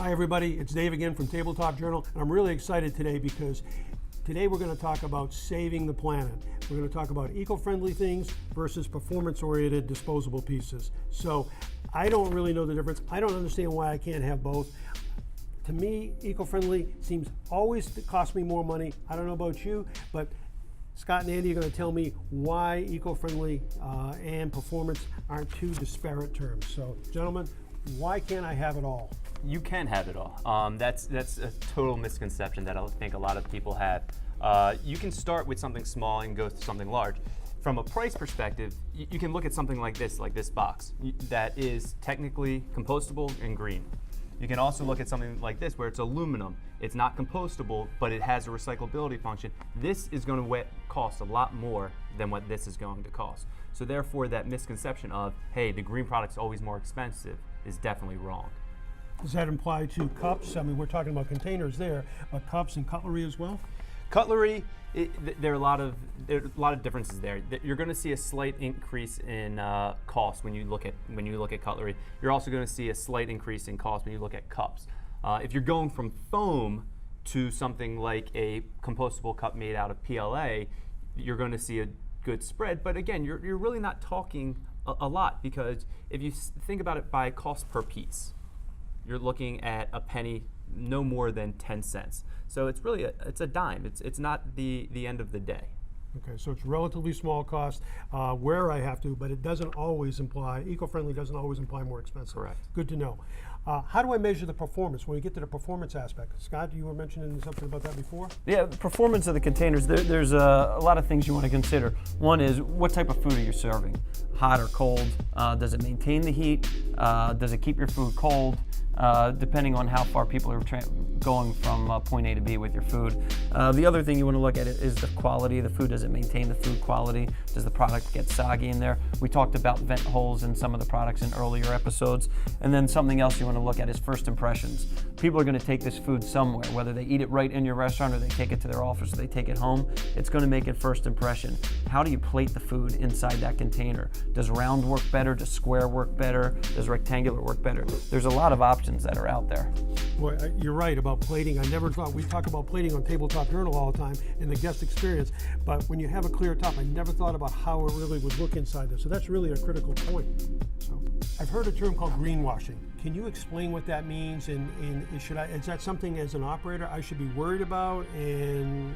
Hi everybody, it's Dave again from Tabletop Journal, and I'm really excited today because today we're going to talk about saving the planet. We're going to talk about eco-friendly things versus performance-oriented disposable pieces. So I don't really know the difference. I don't understand why I can't have both. To me, eco-friendly seems always to cost me more money. I don't know about you, but Scott and Andy are going to tell me why eco-friendly and performance aren't two disparate terms. So gentlemen, why can't I have it all? You can have it all. That's a total misconception that I think a lot of people have. You can start with something small and go to something large. From a price perspective, you can look at something like this box that is technically compostable and green. You can also look at something like this where it's aluminum. It's not compostable, but it has a recyclability function. This is going to cost a lot more than what this is going to cost. So therefore, that misconception of, hey, the green product's always more expensive is definitely wrong. Does that apply to cups? I mean, we're talking about containers there, but cups and cutlery as well? Cutlery, there are a lot of differences there. You're going to see a slight increase in cost when you look at cutlery. You're also going to see a slight increase in cost when you look at cups. If you're going from foam to something like a compostable cup made out of PLA, you're going to see a good spread. But again, you're really not talking a lot, because if you think about it by cost per piece, you're looking at a penny, no more than 10 cents. So it's really it's a dime. It's not the end of the day. Okay, so it's relatively small cost where I have to, but it doesn't always imply, eco-friendly doesn't always imply more expensive. Correct. Good to know. How do I measure the performance when we get to the performance aspect? Scott, you were mentioning something about that before? Yeah, the performance of the containers, there's a lot of things you want to consider. One is, what type of food are you serving? Hot or cold? Does it maintain the heat? Does it keep your food cold? Depending on how far people are going from point A to B with your food. The other thing you want to look at is the quality of the food. Does it maintain the food quality? Does the product get soggy in there? We talked about vent holes in some of the products in earlier episodes. And then something else you want to look at is first impressions. People are going to take this food somewhere, whether they eat it right in your restaurant or they take it to their office or they take it home. It's going to make a first impression. How do you plate the food inside that container? Does round work better? Does square work better? Does rectangular work better? There's a lot of options that are out there. Boy, you're right about plating. I never thought, we talk about plating on Tabletop Journal all the time in the guest experience, but when you have a clear top, I never thought about how it really would look inside there. So that's really a critical point. So I've heard a term called greenwashing. Can you explain what that means, and is that something as an operator I should be worried about, and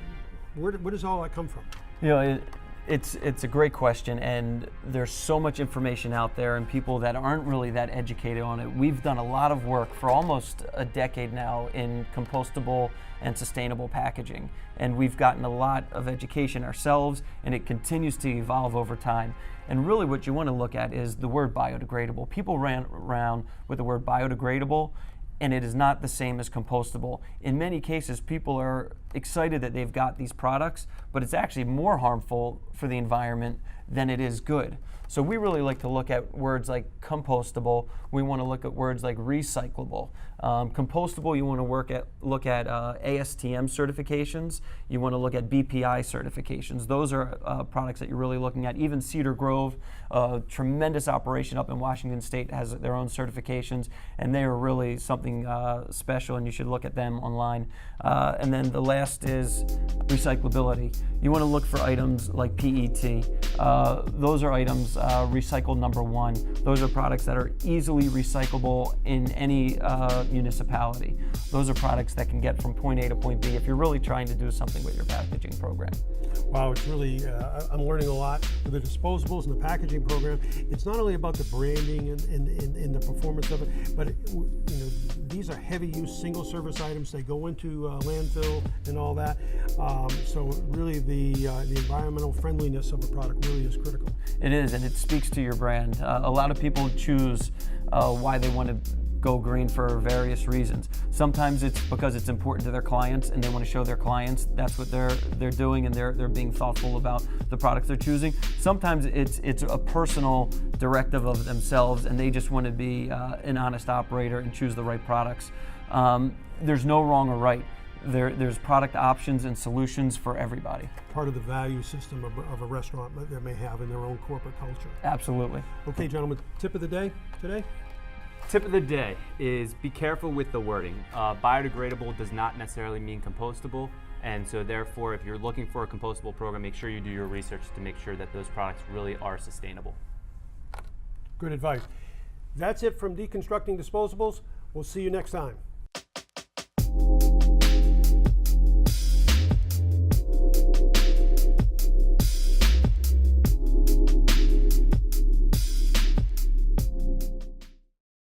where does all that come from? You know, it's a great question, and there's so much information out there and people that aren't really that educated on it. We've done a lot of work for almost a decade now in compostable and sustainable packaging, and we've gotten a lot of education ourselves, and it continues to evolve over time. And really what you want to look at is the word biodegradable. People ran around with the word biodegradable, and it is not the same as compostable. In many cases, people are excited that they've got these products, but it's actually more harmful for the environment than it is good. So we really like to look at words like compostable. We want to look at words like recyclable. Compostable, you want to look at ASTM certifications. You want to look at BPI certifications. Those are products that you're really looking at. Even Cedar Grove, a tremendous operation up in Washington State, has their own certifications, and they are really something special, and you should look at them online. And then the last is recyclability. You want to look for items like PET. Those are items recycled #1. Those are products that are easily recyclable in any municipality. Those are products that can get from point A to point B if you're really trying to do something with your packaging program. Wow, it's really, I'm learning a lot with the disposables and the packaging program. It's not only about the branding and the performance of it, but these are heavy use single service items. They go into landfill and all that. So really the environmental friendliness of the product really is critical. It is, and it speaks to your brand. A lot of people choose why they want to go green for various reasons. Sometimes it's because it's important to their clients and they want to show their clients that's what they're doing, and they're being thoughtful about the products they're choosing. Sometimes it's a personal directive of themselves and they just want to be an honest operator and choose the right products. There's no wrong or right. There's product options and solutions for everybody. Part of the value system of a restaurant that they may have in their own corporate culture. Absolutely. Okay, gentlemen, tip of the day today? Tip of the day is be careful with the wording. Biodegradable does not necessarily mean compostable, and so therefore if you're looking for a compostable program, make sure you do your research to make sure that those products really are sustainable. Good advice. That's it from Deconstructing Disposables. We'll see you next time.